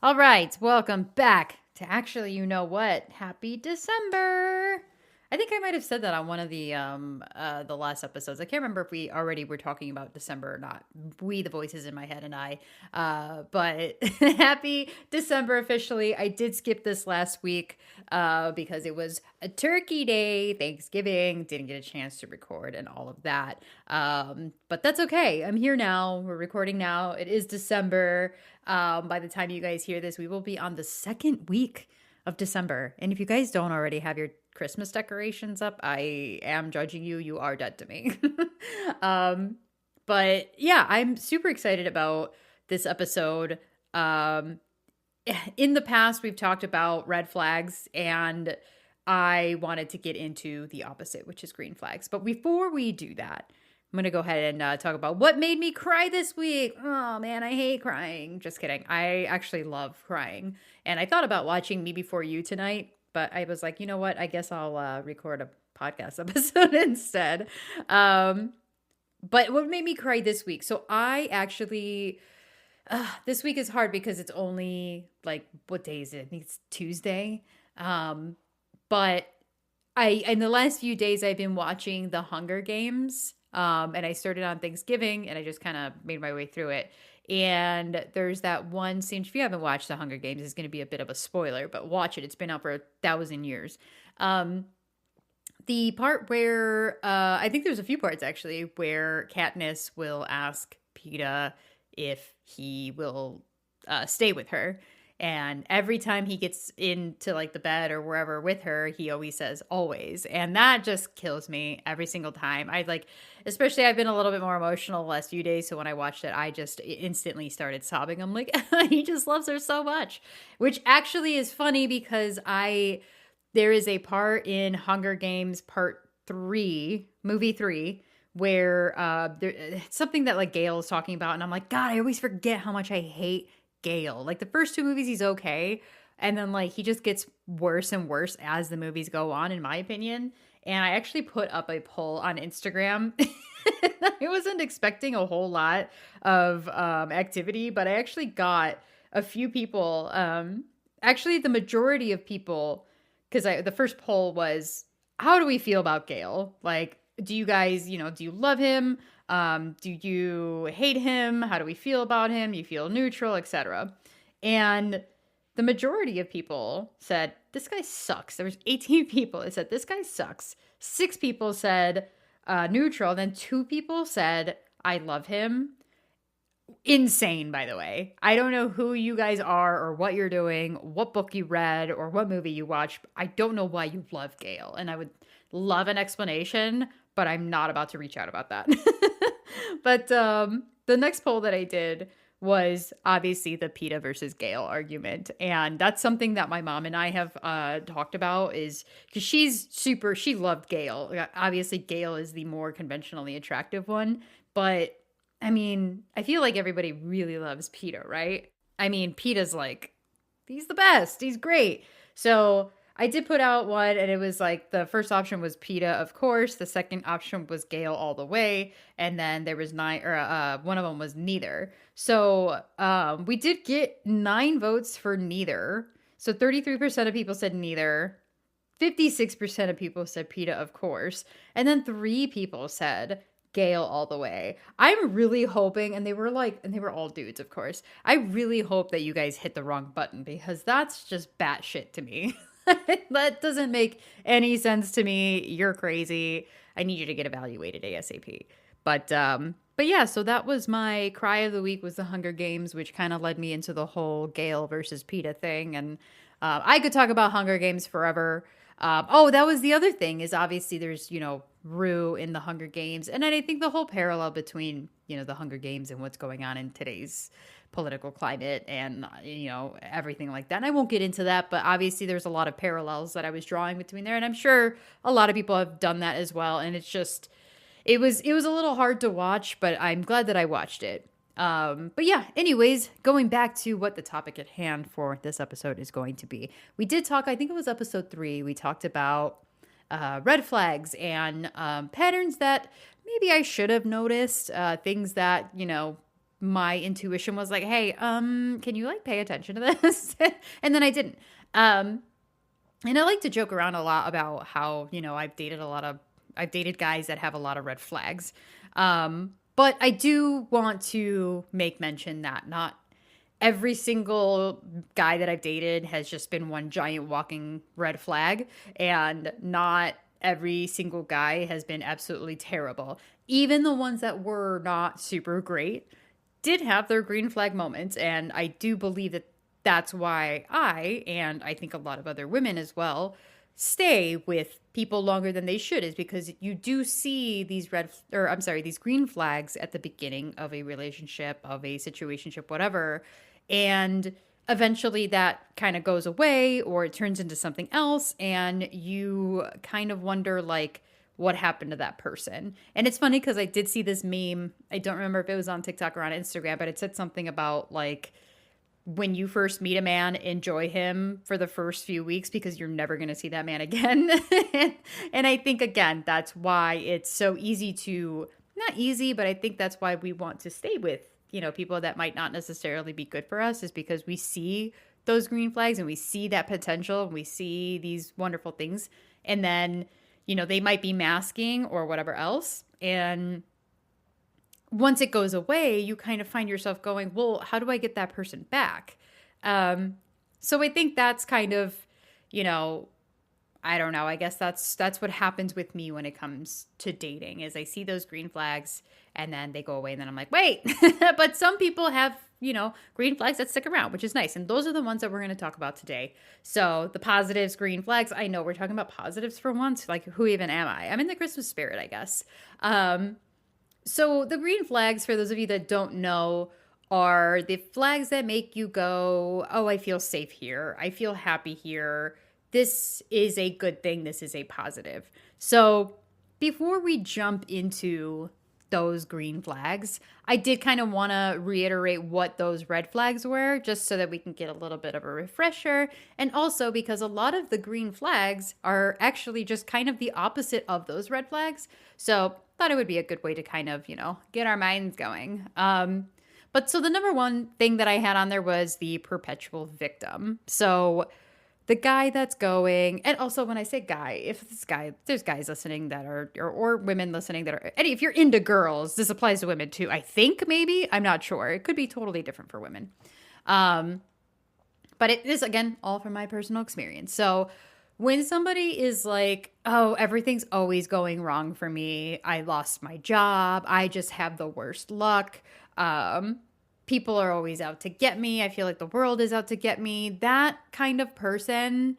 All right, welcome back to actually, you know what? Happy December. I think I might have said that on one of the last episodes. I can't remember if we already were talking about December or not. We, the voices in my head, and I. But happy December officially. I did skip this last week because it was a Turkey Day, Thanksgiving. Didn't get a chance to record and all of that. But that's okay. I'm here now. We're recording now. It is December. By the time you guys hear this, we will be on the second week of December. And if you guys don't already have your Christmas decorations up, I am judging you. You are dead to me. But yeah, I'm super excited about this episode. In the past, we've talked about red flags, and I wanted to get into the opposite, which is green flags. But before we do that, I'm going to go ahead and talk about what made me cry this week. Oh, man, I hate crying. Just kidding. I actually love crying. And I thought about watching Me Before You tonight, but I was like, you know what? I guess I'll record a podcast episode instead. But what made me cry this week? So I actually, this week is hard because it's only like, what day is it? I think it's Tuesday. But in the last few days, I've been watching The Hunger Games. And I started on Thanksgiving and I just kind of made my way through it. And there's that one scene, if you haven't watched The Hunger Games, it's going to be a bit of a spoiler, but watch it. It's been out for 1,000 years. The part where, I think there's a few parts actually, where Katniss will ask Peeta if he will stay with her. And every time he gets into like the bed or wherever with her, he always says always. And that just kills me every single time. Especially I've been a little bit more emotional the last few days. So when I watched it, I just instantly started sobbing. I'm like, he just loves her so much, which actually is funny because there is a part in Hunger Games part 3, movie 3, where it's something that like Gail is talking about. And I'm like, God, I always forget how much I hate Gale. Like the first 2 movies, he's okay. And then like he just gets worse and worse as the movies go on, in my opinion. And I actually put up a poll on Instagram. I wasn't expecting a whole lot of activity, but I actually got a few people, actually the majority of people, because the first poll was, how do we feel about Gale? Like, do you guys, do you love him? Do you hate him? How do we feel about him? You feel neutral, etc. And the majority of people said, this guy sucks. There was 18 people that said, this guy sucks. 6 people said neutral. Then 2 people said, I love him. Insane, by the way. I don't know who you guys are or what you're doing, what book you read or what movie you watched. I don't know why you love Gale. And I would love an explanation, but I'm not about to reach out about that. But the next poll that I did was obviously the Peeta versus Gale argument. And that's something that my mom and I have talked about, is because she loved Gale. Obviously, Gale is the more conventionally attractive one. But I mean, I feel like everybody really loves Peeta, right? I mean, Peeta's like, he's the best. He's great. So I did put out one, and it was like the first option was Peeta, of course. The second option was Gale all the way, and then there was 9, or one of them was neither. So we did get 9 votes for neither. So 33% of people said neither. 56% of people said Peeta, of course, and then 3 people said Gale all the way. I'm really hoping, and they were all dudes, of course. I really hope that you guys hit the wrong button, because that's just batshit to me. That doesn't make any sense to me. You're crazy. I need you to get evaluated ASAP. But yeah, so that was my cry of the week, was the Hunger Games, which kind of led me into the whole Gale versus Peeta thing. And I could talk about Hunger Games forever. That was the other thing, is obviously there's, Rue in the Hunger Games. And I think the whole parallel between, the Hunger Games and what's going on in today's political climate and, everything like that. And I won't get into that, but obviously there's a lot of parallels that I was drawing between there. And I'm sure a lot of people have done that as well. And it's just, it was a little hard to watch, but I'm glad that I watched it. But yeah, anyways, going back to what the topic at hand for this episode is going to be. We did talk, I think it was episode 3, we talked about red flags and patterns that maybe I should have noticed, things that, my intuition was like, hey, can you like pay attention to this? And then I didn't. And I like to joke around a lot about how, I've dated guys that have a lot of red flags. But I do want to make mention that not every single guy that I've dated has just been one giant walking red flag, and not every single guy has been absolutely terrible. Even the ones that were not super great did have their green flag moments. And I do believe that that's why and I think a lot of other women as well, stay with people longer than they should, is because you do see these green flags at the beginning of a relationship, of a situationship, whatever. And eventually that kind of goes away or it turns into something else. And you kind of wonder, like, what happened to that person? And it's funny because I did see this meme. I don't remember if it was on TikTok or on Instagram, but it said something about, like, when you first meet a man, enjoy him for the first few weeks because you're never going to see that man again. And I think, again, that's why it's so easy to, not easy, but I think that's why we want to stay with, people that might not necessarily be good for us, is because we see those green flags and we see that potential and we see these wonderful things. And then, they might be masking or whatever else. And once it goes away, you kind of find yourself going, well, how do I get that person back? So I think that's kind of, I don't know. I guess that's what happens with me when it comes to dating, is I see those green flags and then they go away and then I'm like, wait, but some people have, green flags that stick around, which is nice. And those are the ones that we're going to talk about today. So the positives, green flags, I know we're talking about positives for once. Like, who even am I? I'm in the Christmas spirit, I guess. So the green flags, for those of you that don't know, are the flags that make you go, oh, I feel safe here. I feel happy here. This is a good thing. This is a positive. So before we jump into those green flags, I did kind of want to reiterate what those red flags were, just so that we can get a little bit of a refresher. And also because a lot of the green flags are actually just kind of the opposite of those red flags. So thought it would be a good way to kind of, get our minds going. But so the number one thing that I had on there was the perpetual victim. So the guy that's going, and also when I say guy, there's guys listening that are, or women listening that are, and if you're into girls, this applies to women too, I think, maybe, I'm not sure. It could be totally different for women. But it is, again, all from my personal experience. So when somebody is like, oh, everything's always going wrong for me, I lost my job, I just have the worst luck, people are always out to get me, I feel like the world is out to get me, that kind of person,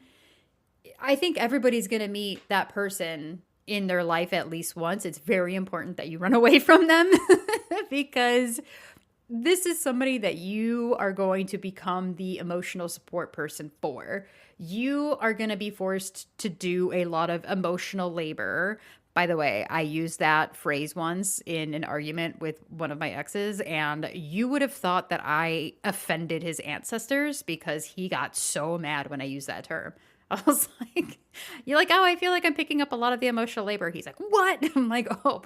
I think everybody's going to meet that person in their life at least once. It's very important that you run away from them because this is somebody that you are going to become the emotional support person for. You are going to be forced to do a lot of emotional labor. By the way, I used that phrase once in an argument with one of my exes, and you would have thought that I offended his ancestors because he got so mad when I used that term. I was like, you're like, oh, I feel like I'm picking up a lot of the emotional labor. He's like, what? I'm like, oh,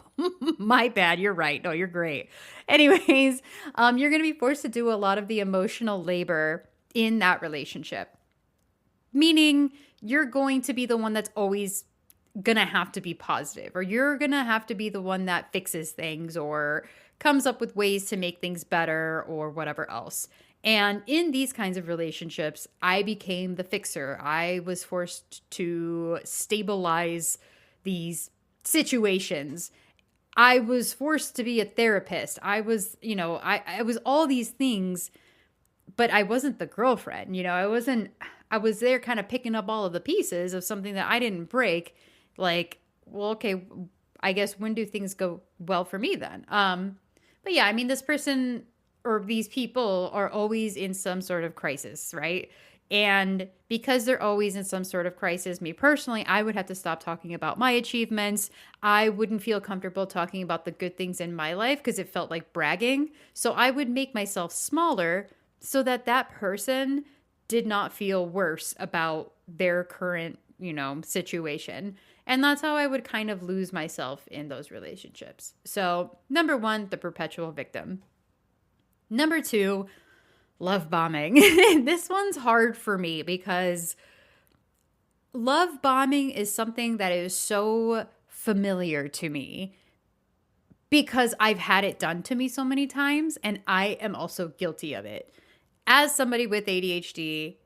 my bad. You're right. No, you're great. Anyways, you're going to be forced to do a lot of the emotional labor in that relationship. Meaning you're going to be the one that's always going to have to be positive, or you're going to have to be the one that fixes things or comes up with ways to make things better or whatever else. And in these kinds of relationships, I became the fixer. I was forced to stabilize these situations. I was forced to be a therapist. I was, I was all these things, but I wasn't the girlfriend. I was there kind of picking up all of the pieces of something that I didn't break. Like, well, okay, I guess when do things go well for me then? But yeah, I mean, this person or these people are always in some sort of crisis, right? And because they're always in some sort of crisis, me personally, I would have to stop talking about my achievements. I wouldn't feel comfortable talking about the good things in my life because it felt like bragging. So I would make myself smaller so that that person did not feel worse about their current, situation. And that's how I would kind of lose myself in those relationships. So number one, the perpetual victim. Number 2, love bombing. This one's hard for me because love bombing is something that is so familiar to me because I've had it done to me so many times, and I am also guilty of it. As somebody with ADHD,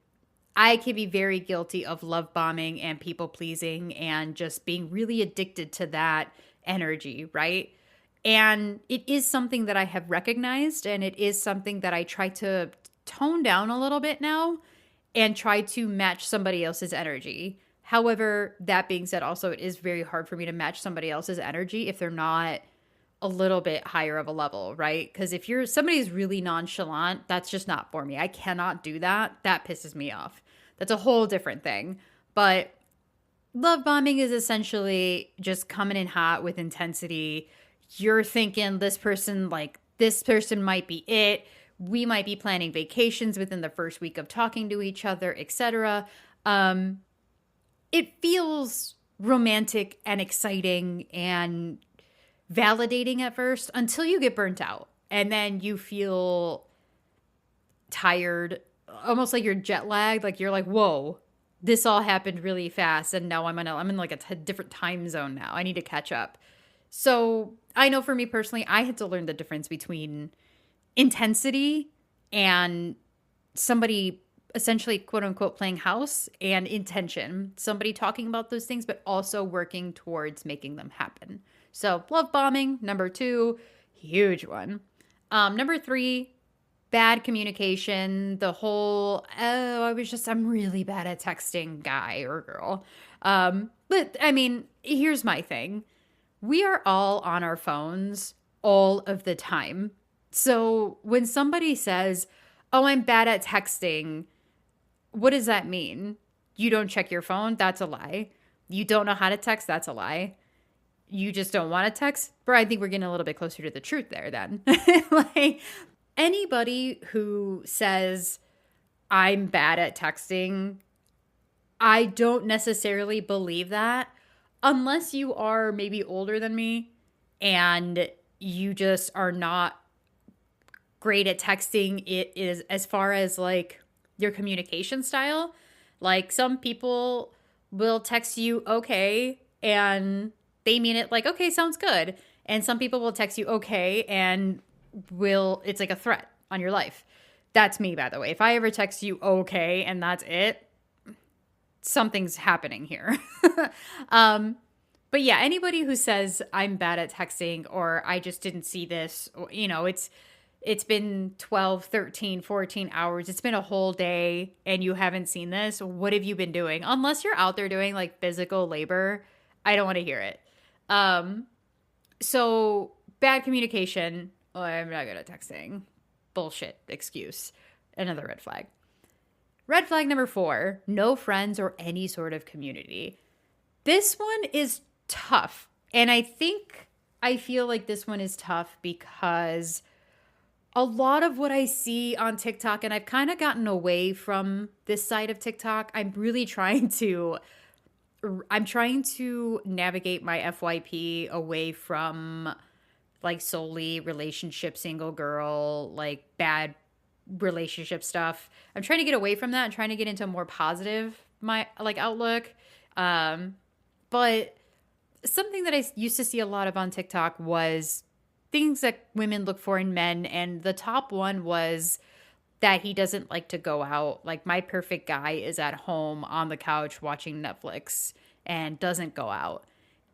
I can be very guilty of love bombing and people pleasing and just being really addicted to that energy, right? And it is something that I have recognized, and it is something that I try to tone down a little bit now and try to match somebody else's energy. However, that being said, also, it is very hard for me to match somebody else's energy if they're not a little bit higher of a level, right? Because if you're somebody's really nonchalant, that's just not for me. I cannot do that. That pisses me off. That's a whole different thing. But love bombing is essentially just coming in hot with intensity. You're thinking this person might be it. We might be planning vacations within the first week of talking to each other, etc. It feels romantic and exciting and validating at first until you get burnt out. And then you feel tired, almost like you're jet lagged. Like you're like, whoa, this all happened really fast. And now I'm in like a different time zone now. I need to catch up. So I know for me personally, I had to learn the difference between intensity and somebody essentially quote unquote playing house and intention. Somebody talking about those things, but also working towards making them happen. So love bombing, number 2, huge one. Number 3, bad communication. The whole, I'm really bad at texting guy or girl. But I mean, here's my thing. We are all on our phones all of the time. So when somebody says, oh, I'm bad at texting, what does that mean? You don't check your phone? That's a lie. You don't know how to text? That's a lie. You just don't want to text? But I think we're getting a little bit closer to the truth there then. Like anybody who says I'm bad at texting, I don't necessarily believe that unless you are maybe older than me and you just are not great at texting. It is as far as like your communication style. Like some people will text you okay and they mean it like, okay, sounds good. And some people will text you okay and it's like a threat on your life. That's me, by the way. If I ever text you okay and that's it, something's happening here. But yeah, anybody who says I'm bad at texting or I just didn't see this, or, it's been 12, 13, 14 hours. It's been a whole day and you haven't seen this. What have you been doing? Unless you're out there doing like physical labor, I don't want to hear it. So bad communication. Oh, I'm not good at texting. Bullshit excuse. Another red flag. Red flag number 4, no friends or any sort of community. This one is tough. And I feel like this one is tough because a lot of what I see on TikTok, and I've kind of gotten away from this side of TikTok. I'm trying to navigate my FYP away from like solely relationship, single girl, like bad relationship stuff. I'm trying to get away from that and trying to get into more positive outlook. But something that I used to see a lot of on TikTok was things that women look for in men. And the top one was that he doesn't like to go out. Like my perfect guy is at home on the couch watching Netflix and doesn't go out.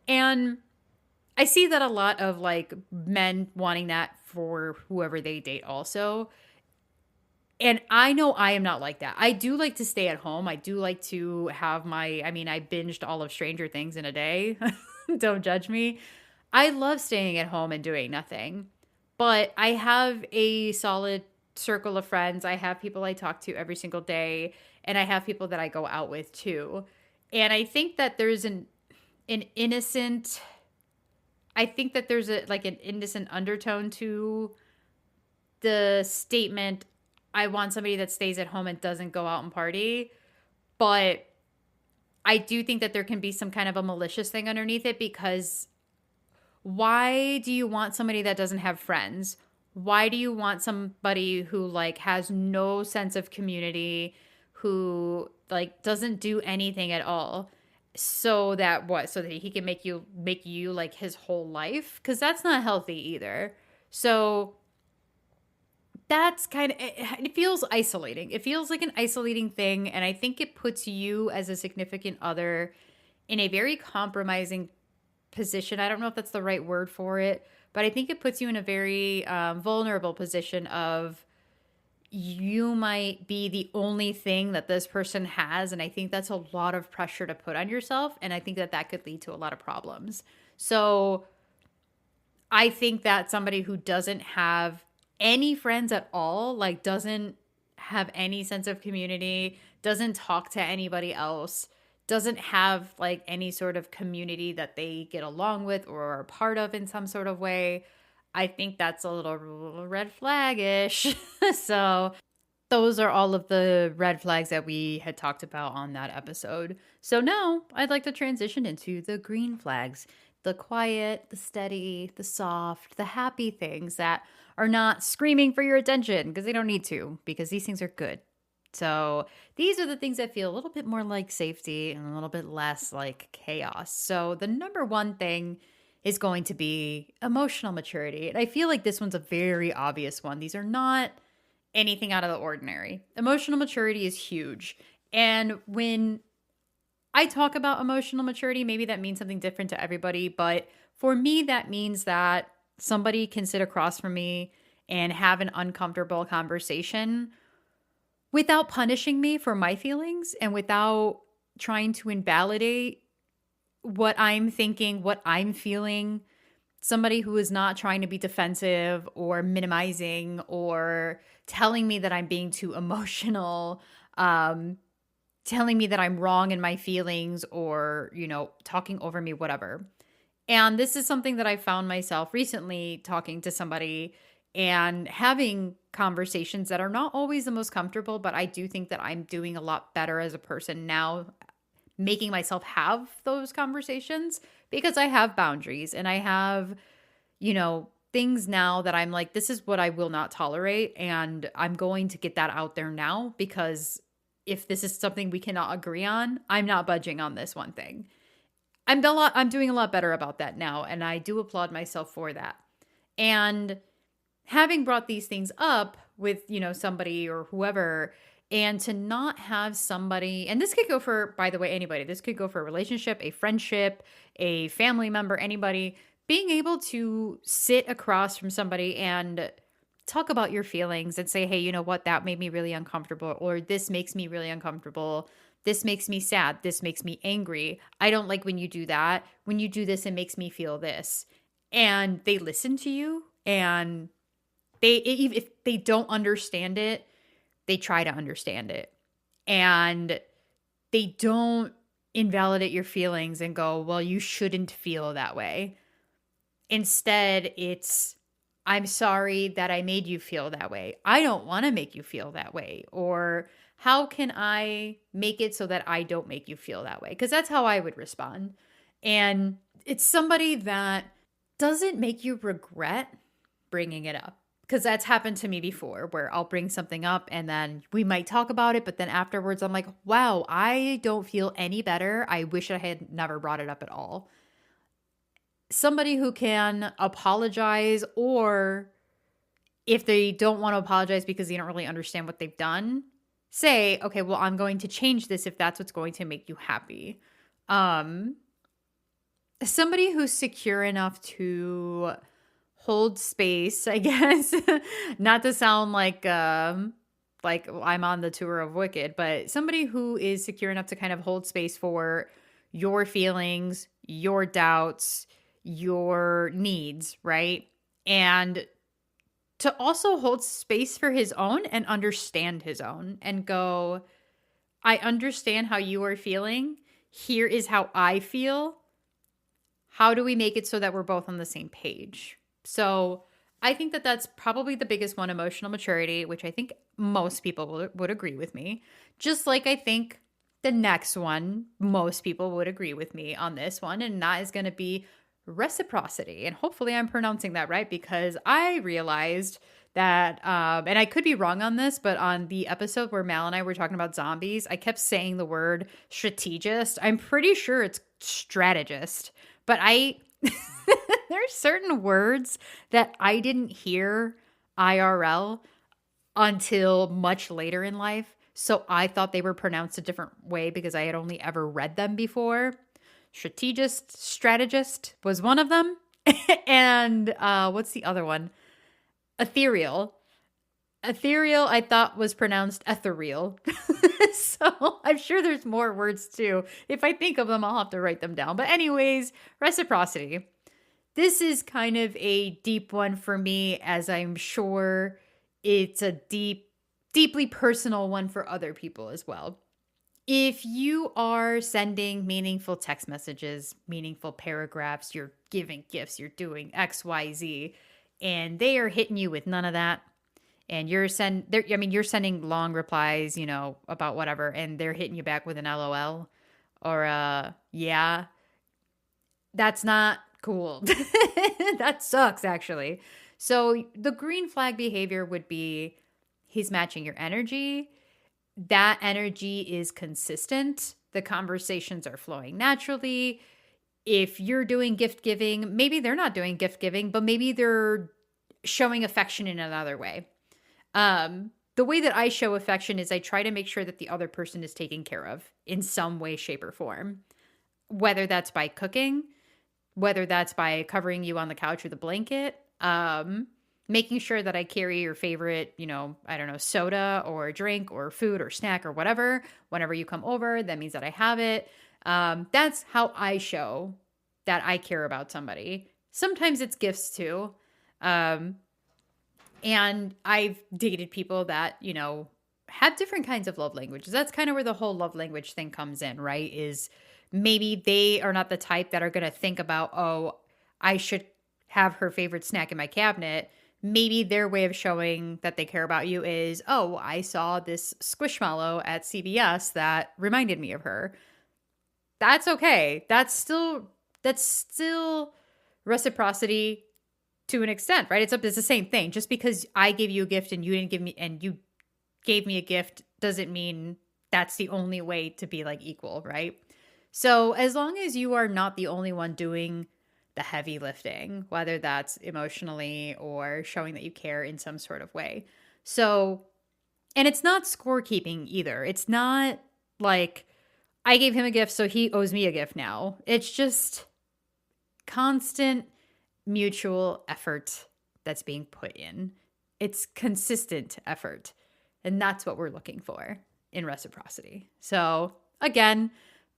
And I see that a lot of like men wanting that for whoever they date also. And I know I am not like that. I do like to stay at home. I do like to have I binged all of Stranger Things in a day. Don't judge me. I love staying at home and doing nothing. But I have a solid circle of friends. I have people I talk to every single day. And I have people that I go out with too. And I think that there's an innocent undertone to the statement, I want somebody that stays at home and doesn't go out and party. But I do think that there can be some kind of a malicious thing underneath it, because why do you want somebody that doesn't have friends? Why do you want somebody who like has no sense of community, who like doesn't do anything at all? So that what? So that he can make you like his whole life? Because that's not healthy either. So that's kind of it feels isolating. It feels like an isolating thing, and I think it puts you as a significant other in a very compromising position. I don't know if that's the right word for it, but I think it puts you in a very vulnerable position of you might be the only thing that this person has. And I think that's a lot of pressure to put on yourself. And I think that that could lead to a lot of problems. So I think that somebody who doesn't have any friends at all, like doesn't have any sense of community, doesn't talk to anybody else, doesn't have like any sort of community that they get along with or are part of in some sort of way, I think that's a little red flag-ish. So those are all of the red flags that we had talked about on that episode. So now I'd like to transition into the green flags, the quiet, the steady, the soft, the happy things that are not screaming for your attention because they don't need to, because these things are good. So these are the things that feel a little bit more like safety and a little bit less like chaos. So the number one thing is going to be emotional maturity. And I feel like this one's a very obvious one. These are not anything out of the ordinary. Emotional maturity is huge. And when I talk about emotional maturity, maybe that means something different to everybody, but for me, that means that somebody can sit across from me and have an uncomfortable conversation without punishing me for my feelings and without trying to invalidate what I'm thinking, what I'm feeling. Somebody who is not trying to be defensive or minimizing or telling me that I'm being too emotional, telling me that I'm wrong in my feelings or, talking over me, whatever. And this is something that I found myself recently talking to somebody and having conversations that are not always the most comfortable, but I do think that I'm doing a lot better as a person now, making myself have those conversations because I have boundaries and I have, things now that I'm like, this is what I will not tolerate. And I'm going to get that out there now because if this is something we cannot agree on, I'm not budging on this one thing. I'm doing a lot better about that now. And I do applaud myself for that. And having brought these things up with, somebody or whoever, and to not have somebody, and this could go for, by the way, anybody, this could go for a relationship, a friendship, a family member, anybody, being able to sit across from somebody and talk about your feelings and say, hey, you know what, that made me really uncomfortable, or this makes me really uncomfortable. This makes me sad. This makes me angry. I don't like when you do that. When you do this, it makes me feel this. And they listen to you, and if they don't understand it, they try to understand it. And they don't invalidate your feelings and go, well, you shouldn't feel that way. Instead, it's, I'm sorry that I made you feel that way. I don't want to make you feel that way. Or how can I make it so that I don't make you feel that way? Because that's how I would respond. And it's somebody that doesn't make you regret bringing it up. Because that's happened to me before where I'll bring something up and then we might talk about it. But then afterwards, I'm like, wow, I don't feel any better. I wish I had never brought it up at all. Somebody who can apologize, or if they don't want to apologize because they don't really understand what they've done, say, okay, well, I'm going to change this if that's what's going to make you happy. Somebody who's secure enough to hold space, I guess, not to sound like I'm on the tour of Wicked, but somebody who is secure enough to kind of hold space for your feelings, your doubts, your needs, right? And to also hold space for his own and understand his own and go, I understand how you are feeling. Here is how I feel. How do we make it so that we're both on the same page? So I think that that's probably the biggest one, emotional maturity, which I think most people would agree with me. Just like I think the next one, most people would agree with me on this one. And that is going to be reciprocity. And hopefully I'm pronouncing that right, because I realized that, and I could be wrong on this, but on the episode where Mal and I were talking about zombies, I kept saying the word strategist. I'm pretty sure it's strategist, but there's certain words that I didn't hear IRL until much later in life. So I thought they were pronounced a different way because I had only ever read them before. Strategist was one of them. And what's the other one? Ethereal. Ethereal, I thought was pronounced ethereal. So I'm sure there's more words too. If I think of them, I'll have to write them down. But, anyways, reciprocity. This is kind of a deep one for me, as I'm sure it's a deeply personal one for other people as well. If you are sending meaningful text messages, meaningful paragraphs, you're giving gifts, you're doing X, Y, Z, and they are hitting you with none of that, and you're sending long replies, about whatever, and they're hitting you back with an LOL or yeah, that's not cool. That sucks, actually. So the green flag behavior would be he's matching your energy. That energy is consistent. The conversations are flowing naturally. If you're doing gift giving, maybe they're not doing gift giving, but maybe they're showing affection in another way. The way that I show affection is I try to make sure that the other person is taken care of in some way, shape, or form, whether that's by cooking, whether that's by covering you on the couch with a blanket, making sure that I carry your favorite, soda or drink or food or snack or whatever. Whenever you come over, that means that I have it. That's how I show that I care about somebody. Sometimes it's gifts too. And I've dated people that, have different kinds of love languages. That's kind of where the whole love language thing comes in, right? Is maybe they are not the type that are going to think about, oh, I should have her favorite snack in my cabinet. Maybe their way of showing that they care about you is, oh, I saw this Squishmallow at CVS that reminded me of her. That's okay. That's still reciprocity to an extent, right? It's the same thing. Just because I gave you a gift and you didn't give me, and you gave me a gift, doesn't mean that's the only way to be like equal, right? So as long as you are not the only one doing the heavy lifting, whether that's emotionally or showing that you care in some sort of way. So, and it's not scorekeeping either. It's not like I gave him a gift, so he owes me a gift now. It's just constant mutual effort that's being put in. It's consistent effort. And that's what we're looking for in reciprocity. So again,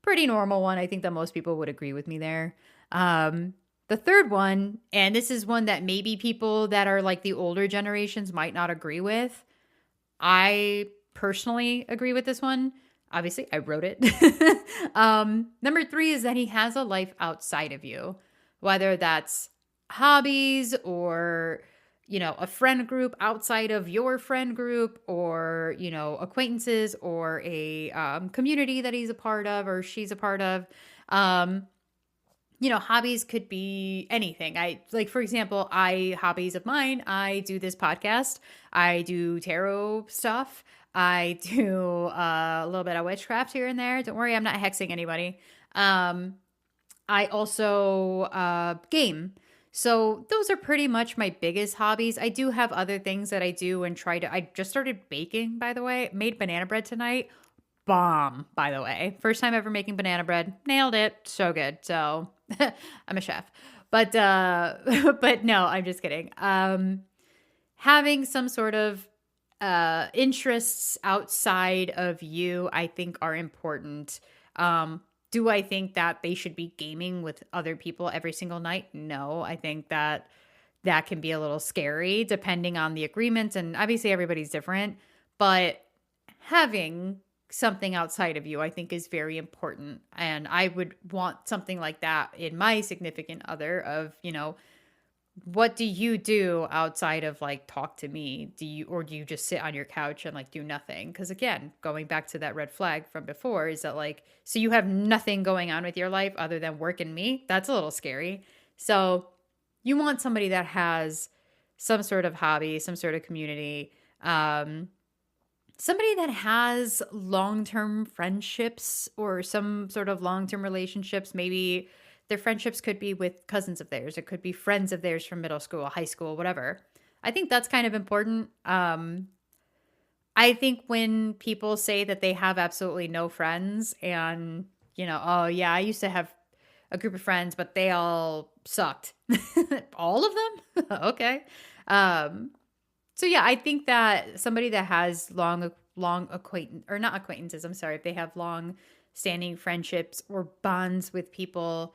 pretty normal one. I think that most people would agree with me there. The third one, and this is one that maybe people that are like the older generations might not agree with. I personally agree with this one. Obviously, I wrote it. Number 3 is that he has a life outside of you, whether that's hobbies or, a friend group outside of your friend group, or, acquaintances, or a community that he's a part of or she's a part of. Hobbies could be anything. For example, hobbies of mine, I do this podcast. I do tarot stuff. I do a little bit of witchcraft here and there. Don't worry, I'm not hexing anybody. I also game. So those are pretty much my biggest hobbies. I do have other things that I do and I just started baking, by the way. Made banana bread tonight. Bomb, by the way. First time ever making banana bread. Nailed it. So good. So I'm a chef. But no, I'm just kidding. Having some sort of interests outside of you, I think, are important. Do I think that they should be gaming with other people every single night? No, I think that can be a little scary depending on the agreement. And obviously everybody's different, but having something outside of you, I think, is very important. And I would want something like that in my significant other of, what do you do outside of like talk to me? Do you just sit on your couch and like do nothing? Because again, going back to that red flag from before, is that like, so you have nothing going on with your life other than work and me? That's a little scary. So you want somebody that has some sort of hobby, some sort of community, um, somebody that has long term friendships or some sort of long term relationships. Maybe their friendships could be with cousins of theirs, it could be friends of theirs from middle school, high school, whatever. I think that's kind of important. I think when people say that they have absolutely no friends and, oh, yeah, I used to have a group of friends, but they all sucked. All of them? Okay. Um, so yeah, I think that somebody that has long acquaintance or not acquaintances, I'm sorry, if they have long standing friendships or bonds with people,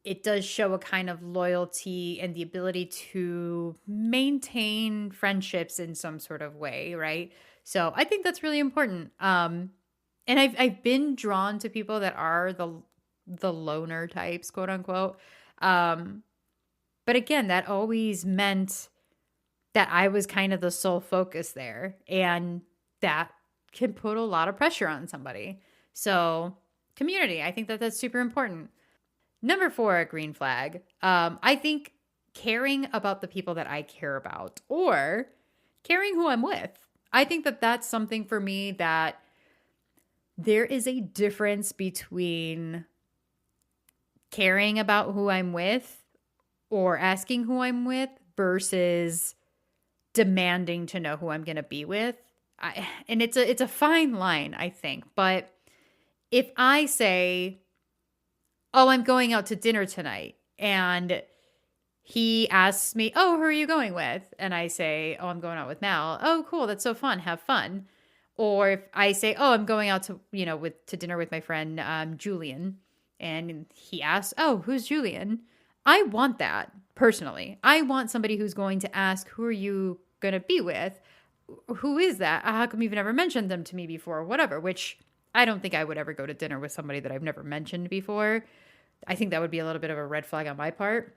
it does show a kind of loyalty and the ability to maintain friendships in some sort of way, right? So I think that's really important. And I've been drawn to people that are the loner types, quote unquote. Um, but again, that always meant that I was kind of the sole focus there, and that can put a lot of pressure on somebody. So community, I think that that's super important. Number 4, a green flag. I think caring about the people that I care about or caring who I'm with. I think that that's something for me that there is a difference between caring about who I'm with or asking who I'm with versus demanding to know who I'm going to be with. And it's a fine line, I think. But if I say, "Oh, I'm going out to dinner tonight," and he asks me, "Oh, who are you going with?" And I say, "Oh, I'm going out with Mal." "Oh, cool. That's so fun. Have fun." Or if I say, "Oh, I'm going out to, to dinner with my friend Julian," and he asks, "Oh, who's Julian?" I want that personally. I want somebody who's going to ask, "Who are you going to be with? Who is that? How come you've never mentioned them to me before?" Whatever, which I don't think I would ever go to dinner with somebody that I've never mentioned before. I think that would be a little bit of a red flag on my part.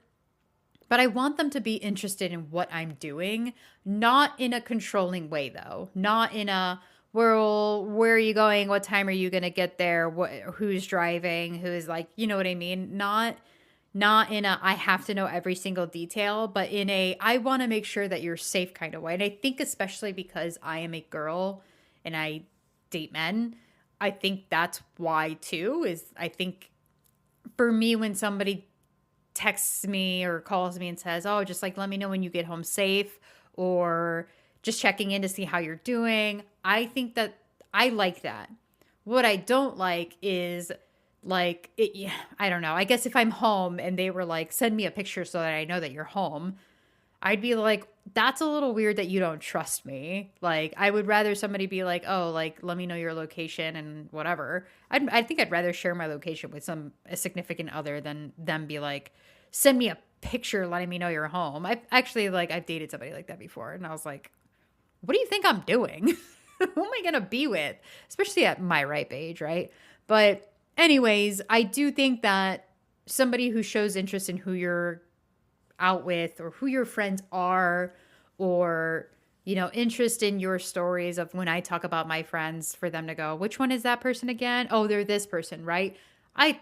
But I want them to be interested in what I'm doing, not in a controlling way, though. Not in a, well, where are you going? What time are you going to get there? Who's driving? Who's like, you know what I mean? Not in a, I have to know every single detail, but in a, I want to make sure that you're safe kind of way. And I think especially because I am a girl and I date men, I think that's why too, is I think for me, when somebody texts me or calls me and says, "Oh, just like let me know when you get home safe," or just checking in to see how you're doing, I think that I like that. What I don't like is like, yeah, I don't know. I guess if I'm home and they were like, "Send me a picture so that I know that you're home," I'd be like, "That's a little weird that you don't trust me." Like, I would rather somebody be like, "Oh, like, let me know your location and whatever." I think I'd rather share my location with a significant other than them be like, "Send me a picture letting me know you're home." I've actually, like, I've dated somebody like that before. And I was like, what do you think I'm doing? Who am I going to be with? Especially at my ripe age, right? But, anyways, I do think that somebody who shows interest in who you're out with or who your friends are, or interest in your stories of when I talk about my friends, for them to go, "Which one is that person again? Oh, they're this person," right? I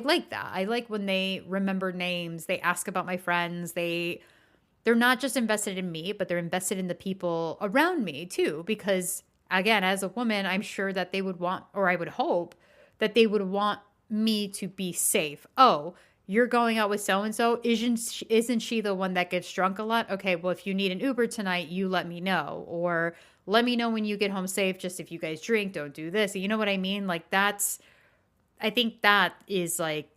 like that. I like when they remember names, they ask about my friends, they're not just invested in me, but they're invested in the people around me too, because again, as a woman, I'm sure that they would want, or I would hope that they would want me to be safe. "Oh, you're going out with so and so. Isn't she the one that gets drunk a lot? Okay, well, if you need an Uber tonight, you let me know, or let me know when you get home safe. Just if you guys drink, don't do this." You know what I mean? Like, I think that is like,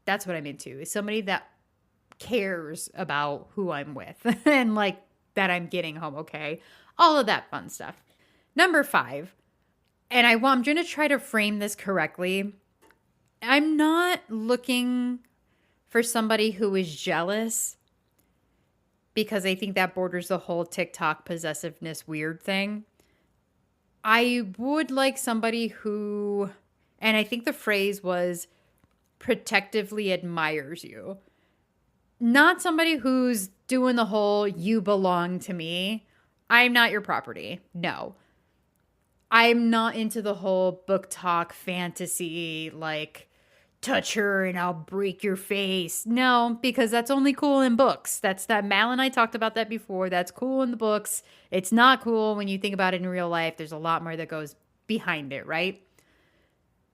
that's what I'm into, is somebody that cares about who I'm with and like that I'm getting home okay. All of that fun stuff. Number 5, and I'm going to try to frame this correctly. I'm not looking for somebody who is jealous, because I think that borders the whole TikTok possessiveness weird thing. I would like somebody who, and I think the phrase was, protectively admires you. Not somebody who's doing the whole "you belong to me, I'm not your property." No. I'm not into the whole book talk fantasy, like touch her and I'll break your face. No, because that's only cool in books. That's that Mal and I talked about that before. That's cool in the books. It's not cool when you think about it in real life. There's a lot more that goes behind it, right?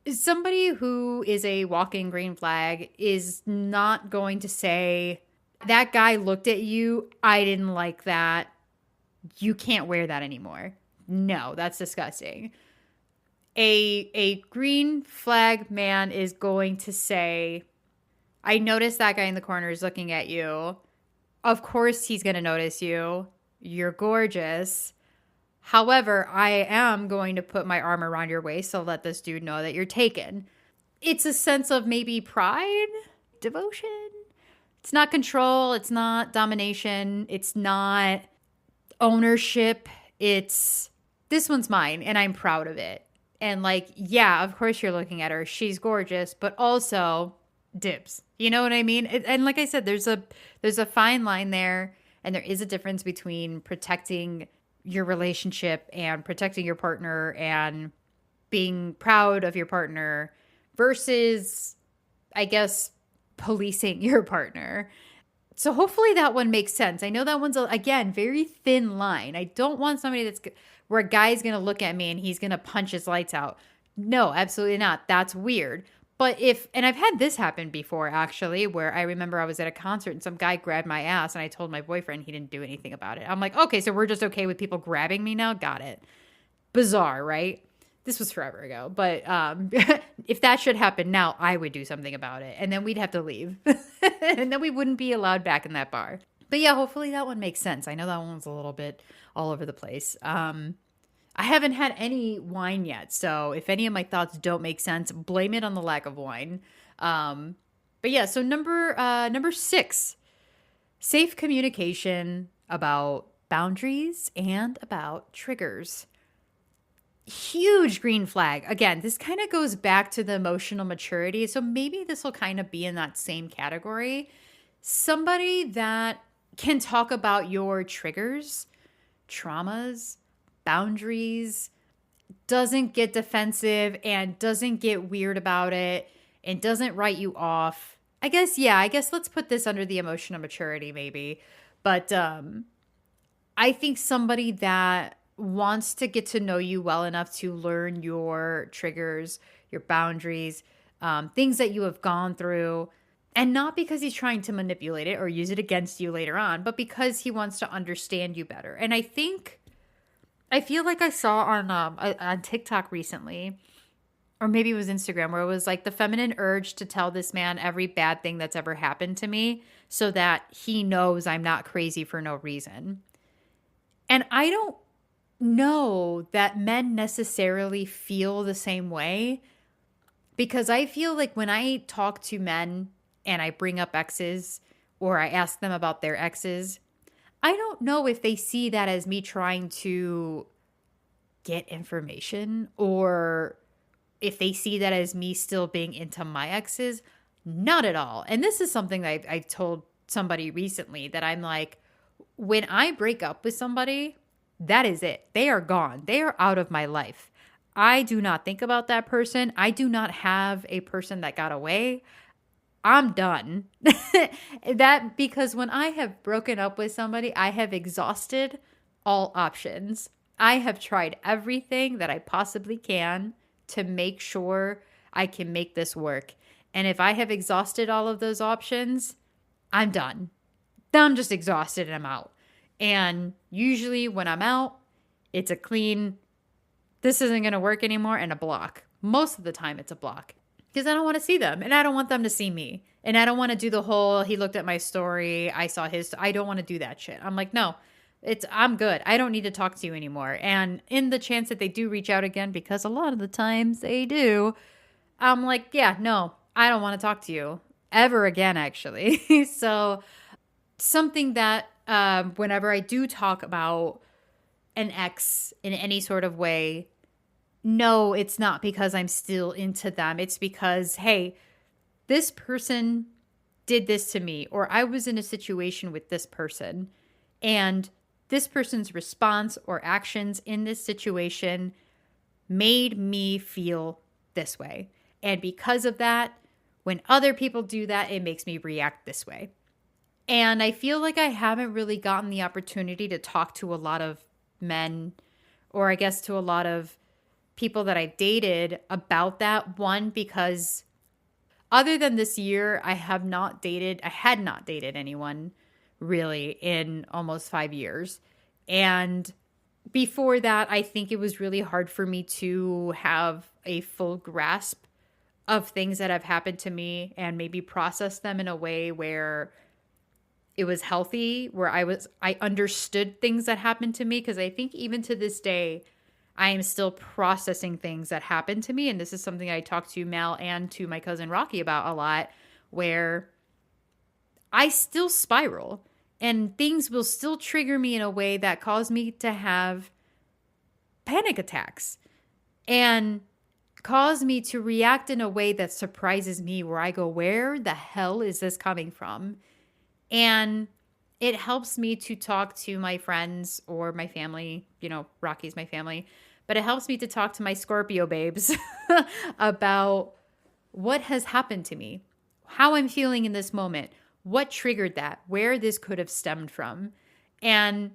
Somebody who is a walking green flag is not going to say, that guy looked at you. I didn't like that. You can't wear that anymore. No, that's disgusting. A green flag man is going to say, I noticed that guy in the corner is looking at you. Of course he's going to notice you. You're gorgeous. However, I am going to put my arm around your waist to let this dude know that you're taken. It's a sense of maybe pride, devotion. It's not control. It's not domination. It's not ownership. It's, this one's mine and I'm proud of it. And like, yeah, of course you're looking at her. She's gorgeous, but also dibs. You know what I mean? And like I said, there's a fine line there, and there is a difference between protecting your relationship and protecting your partner and being proud of your partner versus, I guess, policing your partner. So hopefully that one makes sense. I know that one's, again, very thin line. I don't want somebody that's where a guy's going to look at me and he's going to punch his lights out. No, absolutely not. That's weird. But and I've had this happen before, actually, where I remember I was at a concert and some guy grabbed my ass and I told my boyfriend, he didn't do anything about it. I'm like, okay, so we're just okay with people grabbing me now? Got it. Bizarre, right? This was forever ago. But if that should happen now, I would do something about it. And then we'd have to leave. And then we wouldn't be allowed back in that bar. But yeah, hopefully that one makes sense. I know that one's a little bit all over the place. I haven't had any wine yet, so if any of my thoughts don't make sense, blame it on the lack of wine. But yeah, so number 6, safe communication about boundaries and about triggers. Huge green flag. Again, this kind of goes back to the emotional maturity, so maybe this will kind of be in that same category. Somebody that can talk about your triggers, traumas, boundaries, doesn't get defensive and doesn't get weird about it and doesn't write you off. I guess let's put this under the emotional maturity maybe. But I think somebody that wants to get to know you well enough to learn your triggers, your boundaries, things that you have gone through, and not because he's trying to manipulate it or use it against you later on, but because he wants to understand you better. And I feel like I saw on TikTok recently, or maybe it was Instagram, where it was like the feminine urge to tell this man every bad thing that's ever happened to me so that he knows I'm not crazy for no reason. And I don't know that men necessarily feel the same way, because I feel like when I talk to men and I bring up exes or I ask them about their exes, I don't know if they see that as me trying to get information or if they see that as me still being into my exes. Not at all. And this is something that I told somebody recently, that I'm like, when I break up with somebody, that is it. They are gone. They are out of my life. I do not think about that person. I do not have a person that got away. I'm done. Because when I have broken up with somebody, I have exhausted all options. I have tried everything that I possibly can to make sure I can make this work. And if I have exhausted all of those options, I'm done. I'm just exhausted and I'm out. And usually when I'm out, it's a clean, this isn't going to work anymore, and a block. Most of the time it's a block. Because I don't want to see them and I don't want them to see me. And I don't want to do the whole, he looked at my story, I saw his, I don't want to do that shit. I'm like, no, I'm good. I don't need to talk to you anymore. And in the chance that they do reach out again, because a lot of the times they do, I'm like, yeah, no, I don't want to talk to you ever again, actually. So something that whenever I do talk about an ex in any sort of way, no, it's not because I'm still into them. It's because, hey, this person did this to me, or I was in a situation with this person, and this person's response or actions in this situation made me feel this way. And because of that, When other people do that, it makes me react this way. And I feel like I haven't really gotten the opportunity to talk to a lot of men, or I guess to a lot of people that I've dated about that. One, because other than this year, I had not dated anyone really in almost 5 years. And before that, I think it was really hard for me to have a full grasp of things that have happened to me and maybe process them in a way where it was healthy, where I understood things that happened to me. Because I think even to this day, I am still processing things that happened to me. And this is something I talk to Mal and to my cousin Rocky about a lot, where I still spiral and things will still trigger me in a way that cause me to have panic attacks and cause me to react in a way that surprises me, where I go, where the hell is this coming from? And it helps me to talk to my friends or my family. Rocky's my family, but it helps me to talk to my Scorpio babes about what has happened to me, how I'm feeling in this moment, what triggered that, where this could have stemmed from. And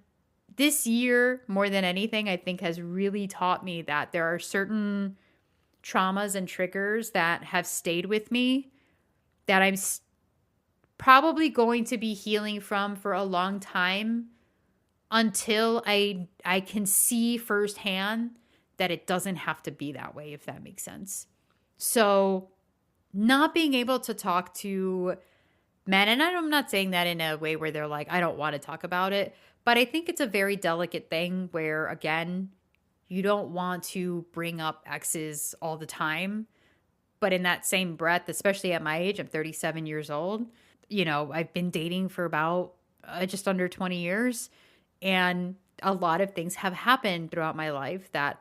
this year, more than anything, I think has really taught me that there are certain traumas and triggers that have stayed with me that I'm probably going to be healing from for a long time, until I can see firsthand that it doesn't have to be that way, if that makes sense. So not being able to talk to men, and I'm not saying that in a way where they're like, I don't want to talk about it, but I think it's a very delicate thing where, again, you don't want to bring up exes all the time. But in that same breath, especially at my age, I'm 37 years old. I've been dating for about just under 20 years. And a lot of things have happened throughout my life that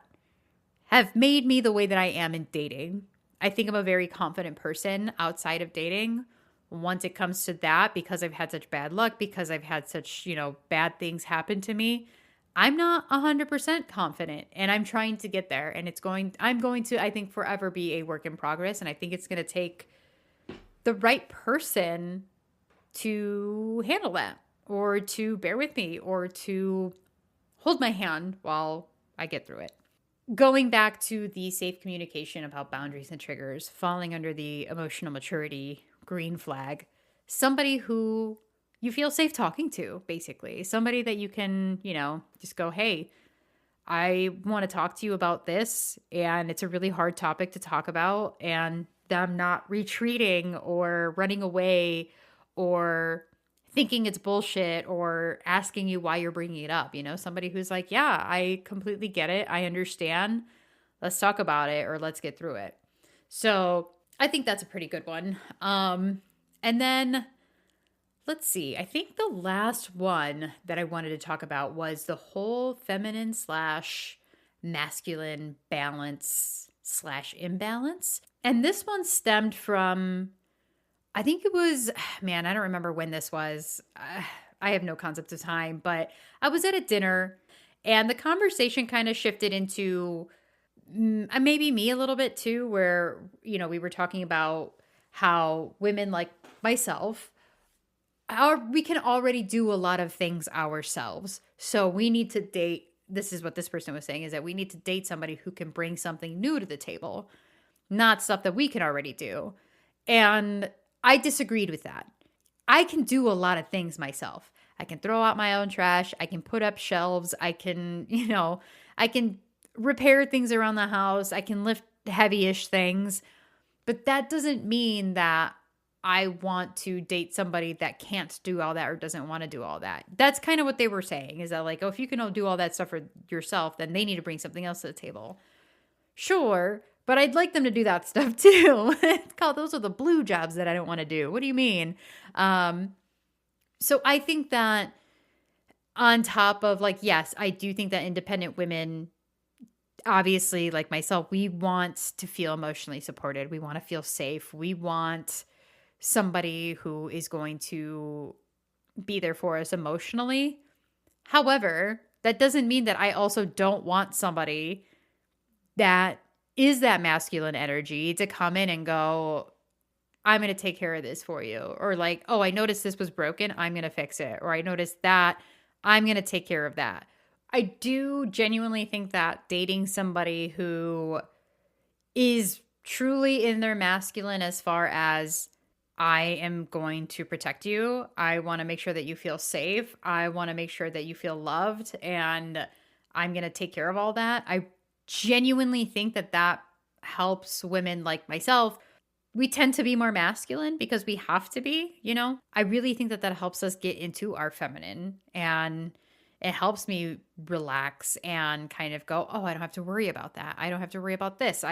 have made me the way that I am in dating. I think I'm a very confident person outside of dating. Once it comes to that, because I've had such bad luck, because I've had such, bad things happen to me, I'm not 100% confident, and I'm trying to get there. And I'm going to, I think, forever be a work in progress. And I think it's going to take the right person to handle that, or to bear with me, or to hold my hand while I get through it. Going back to the safe communication about boundaries and triggers, falling under the emotional maturity green flag, somebody who you feel safe talking to, basically. Somebody that you can, just go, hey, I want to talk to you about this, and it's a really hard topic to talk about, and them not retreating or running away or thinking it's bullshit or asking you why you're bringing it up. Somebody who's like, yeah, I completely get it. I understand. Let's talk about it, or let's get through it. So I think that's a pretty good one. And then let's see. I think the last one that I wanted to talk about was the whole feminine / masculine balance / imbalance. And this one stemmed from, I think it was, man, I don't remember when this was. I have no concept of time, but I was at a dinner and the conversation kind of shifted into maybe me a little bit too, where, we were talking about how women like myself, we can already do a lot of things ourselves. So we need to date. This is what this person was saying, is that we need to date somebody who can bring something new to the table, not stuff that we can already do. And I disagreed with that. I can do a lot of things myself. I can throw out my own trash. I can put up shelves. I can, I can repair things around the house. I can lift heavy-ish things. But that doesn't mean that I want to date somebody that can't do all that or doesn't want to do all that. That's kind of what they were saying, is that like, oh, if you can do all that stuff for yourself, then they need to bring something else to the table. Sure, but I'd like them to do that stuff too. It's called, those are the blue jobs that I don't want to do. What do you mean? So I think that on top of like, yes, I do think that independent women, obviously like myself, we want to feel emotionally supported. We want to feel safe. We want somebody who is going to be there for us emotionally. However, that doesn't mean that I also don't want somebody that is that masculine energy to come in and go, I'm going to take care of this for you. Or like, oh, I noticed this was broken. I'm going to fix it. Or I noticed that. I'm going to take care of that. I do genuinely think that dating somebody who is truly in their masculine as far as I am going to protect you. I want to make sure that you feel safe. I want to make sure that you feel loved and I'm going to take care of all that. I genuinely think that that helps women like myself. We tend to be more masculine because we have to be, you know? I really think that that helps us get into our feminine and it helps me relax and kind of go, "Oh, I don't have to worry about that. I don't have to worry about this."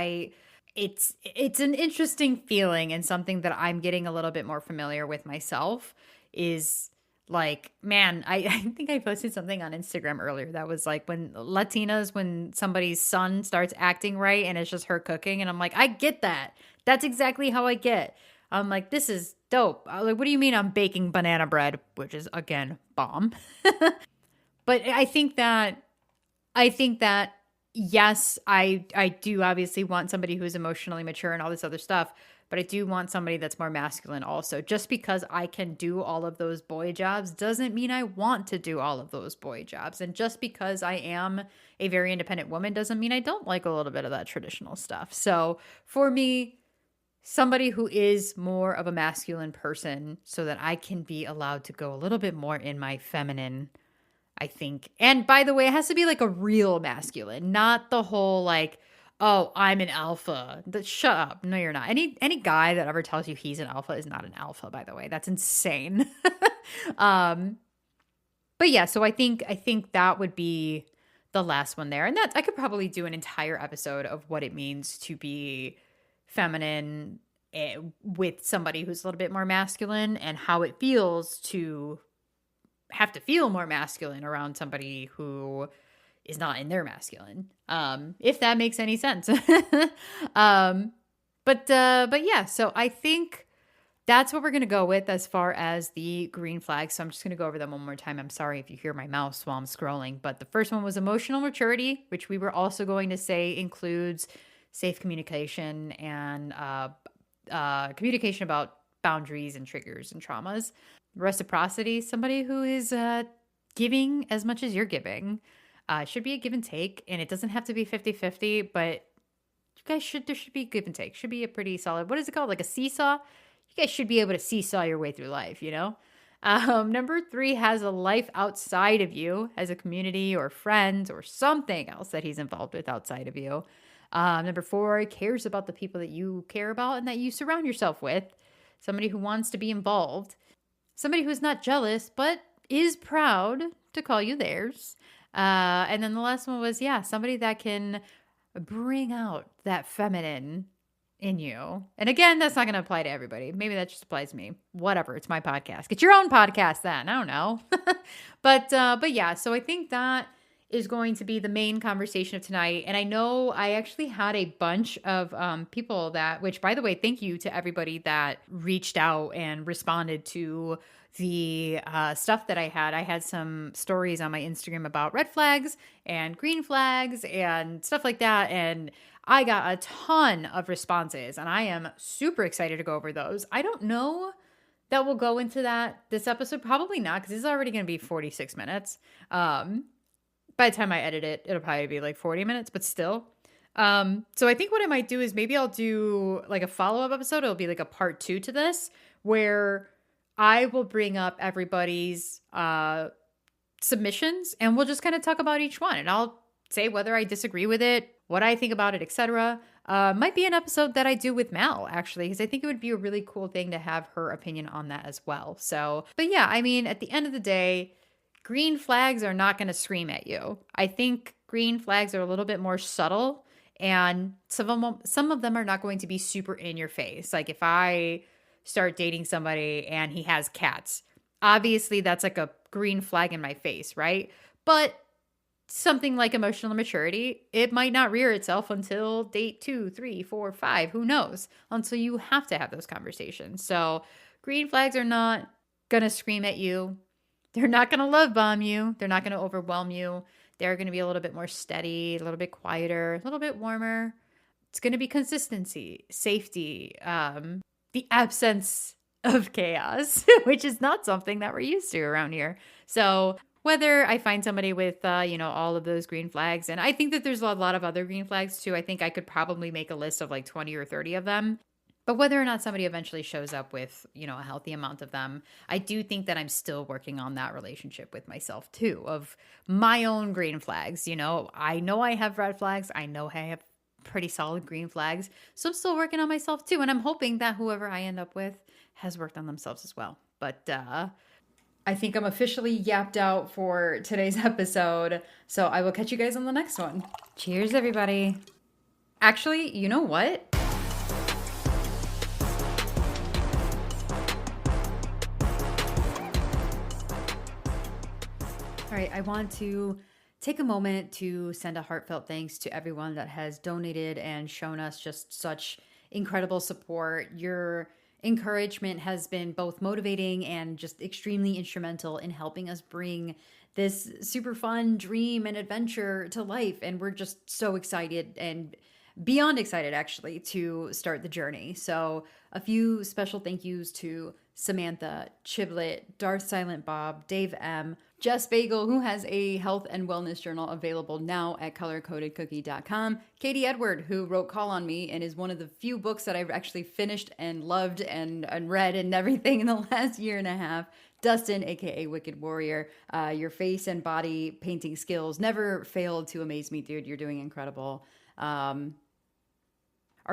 It's an interesting feeling and something that I'm getting a little bit more familiar with myself is like, man, I think I posted something on Instagram earlier that was like when Latinas, when somebody's son starts acting right and it's just her cooking. And I'm like, I get that. That's exactly how I get. I'm like, this is dope. I'm like, what do you mean I'm baking banana bread? Which is, again, bomb. But I think that yes, I do obviously want somebody who is emotionally mature and all this other stuff, but I do want somebody that's more masculine also. Just because I can do all of those boy jobs doesn't mean I want to do all of those boy jobs. And just because I am a very independent woman doesn't mean I don't like a little bit of that traditional stuff. So for me, somebody who is more of a masculine person so that I can be allowed to go a little bit more in my feminine, I think. And by the way, it has to be like a real masculine, not the whole like, oh, I'm an alpha. Shut up. No, you're not. Any guy that ever tells you he's an alpha is not an alpha, by the way. That's insane. um, but yeah, so I think that would be the last one there. And that I could probably do an entire episode of what it means to be feminine with somebody who's a little bit more masculine and how it feels to have to feel more masculine around somebody who is not in their masculine. If that makes any sense. But yeah, so I think that's what we're going to go with as far as the green flags. So I'm just going to go over them one more time. I'm sorry if you hear my mouse while I'm scrolling, but the first one was emotional maturity, which we were also going to say includes safe communication and communication about boundaries and triggers and traumas. Reciprocity, somebody who is giving as much as you're giving. Should be a give and take, and it doesn't have to be 50-50, but there should be give and take. Should be a pretty solid, what is it called? Like a seesaw? You guys should be able to seesaw your way through life, you know? Number 3 has a life outside of you, as a community or friends or something else that he's involved with outside of you. Number 4 cares about the people that you care about and that you surround yourself with. Somebody who wants to be involved. Somebody who's not jealous, but is proud to call you theirs. And then the last one was, yeah, somebody that can bring out that feminine in you. And again, that's not going to apply to everybody. Maybe that just applies to me. Whatever. It's my podcast. Get your own podcast then. I don't know. But yeah, so I think that is going to be the main conversation of tonight. And I know I actually had a bunch of people that, which by the way, thank you to everybody that reached out and responded to the stuff that I had. I had some stories on my Instagram about red flags and green flags and stuff like that. And I got a ton of responses and I am super excited to go over those. I don't know that we'll go into that this episode. Probably not, because this is already going to be 46 minutes. By the time I edit it, it'll probably be like 40 minutes, but still. So I think what I might do is maybe I'll do like a follow-up episode. It'll be like a part 2 to this, where I will bring up everybody's submissions and we'll just kind of talk about each one. And I'll say whether I disagree with it, what I think about it, etc. Might be an episode that I do with Mal, actually, because I think it would be a really cool thing to have her opinion on that as well. So, but yeah, I mean, at the end of the day, green flags are not going to scream at you. I think green flags are a little bit more subtle, and some of them are not going to be super in your face. Like if I start dating somebody and he has cats, obviously that's like a green flag in my face, right? But something like emotional maturity, it might not rear itself until date 2, 3, 4, 5, who knows, until you have to have those conversations. So green flags are not going to scream at you. They're not going to love bomb you. They're not going to overwhelm you. They're going to be a little bit more steady, a little bit quieter, a little bit warmer. It's going to be consistency, safety, the absence of chaos, which is not something that we're used to around here. So whether I find somebody with, all of those green flags, and I think that there's a lot of other green flags too. I think I could probably make a list of like 20 or 30 of them. But whether or not somebody eventually shows up with, a healthy amount of them, I do think that I'm still working on that relationship with myself too, of my own green flags. I know I have red flags. I know I have pretty solid green flags. So I'm still working on myself too. And I'm hoping that whoever I end up with has worked on themselves as well. But I think I'm officially yapped out for today's episode. So I will catch you guys on the next one. Cheers, everybody. Actually, you know what? All right, I want to take a moment to send a heartfelt thanks to everyone that has donated and shown us just such incredible support. Your encouragement has been both motivating and just extremely instrumental in helping us bring this super fun dream and adventure to life. And we're just so excited and beyond excited, actually, to start the journey. So, a few special thank yous to Samantha, Chiblet, Darth Silent Bob, Dave M., Jess Bagel, who has a health and wellness journal available now at colorcodedcookie.com. Katie Edward, who wrote Call on Me and is one of the few books that I've actually finished and loved and read and everything in the last year and a half. Dustin, aka Wicked Warrior, your face and body painting skills never failed to amaze me, dude. You're doing incredible. Our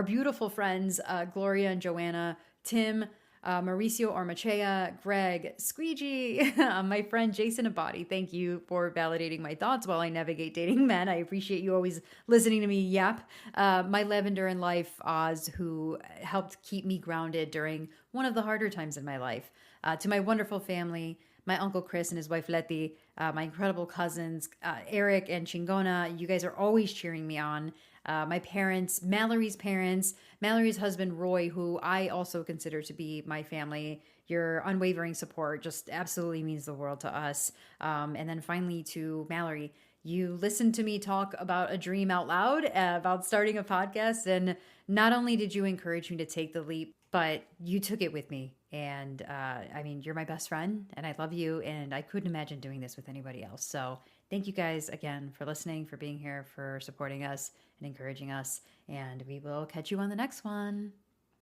beautiful friends, Gloria and Joanna, Tim, Mauricio Ormachea, Greg, Squeegee, my friend Jason Abadi. Thank you for validating my thoughts while I navigate dating men. I appreciate you always listening to me yap. My Lavender in Life, Oz, who helped keep me grounded during one of the harder times in my life. To my wonderful family, my Uncle Chris and his wife Letty, my incredible cousins, Eric and Chingona. You guys are always cheering me on. My parents, Mallory's husband, Roy, who I also consider to be my family. Your unwavering support just absolutely means the world to us. And then finally to Mallory, you listened to me talk about a dream out loud, about starting a podcast. And not only did you encourage me to take the leap, but you took it with me. And you're my best friend and I love you. And I couldn't imagine doing this with anybody else. So thank you guys again for listening, for being here, for supporting us and encouraging us. And we will catch you on the next one.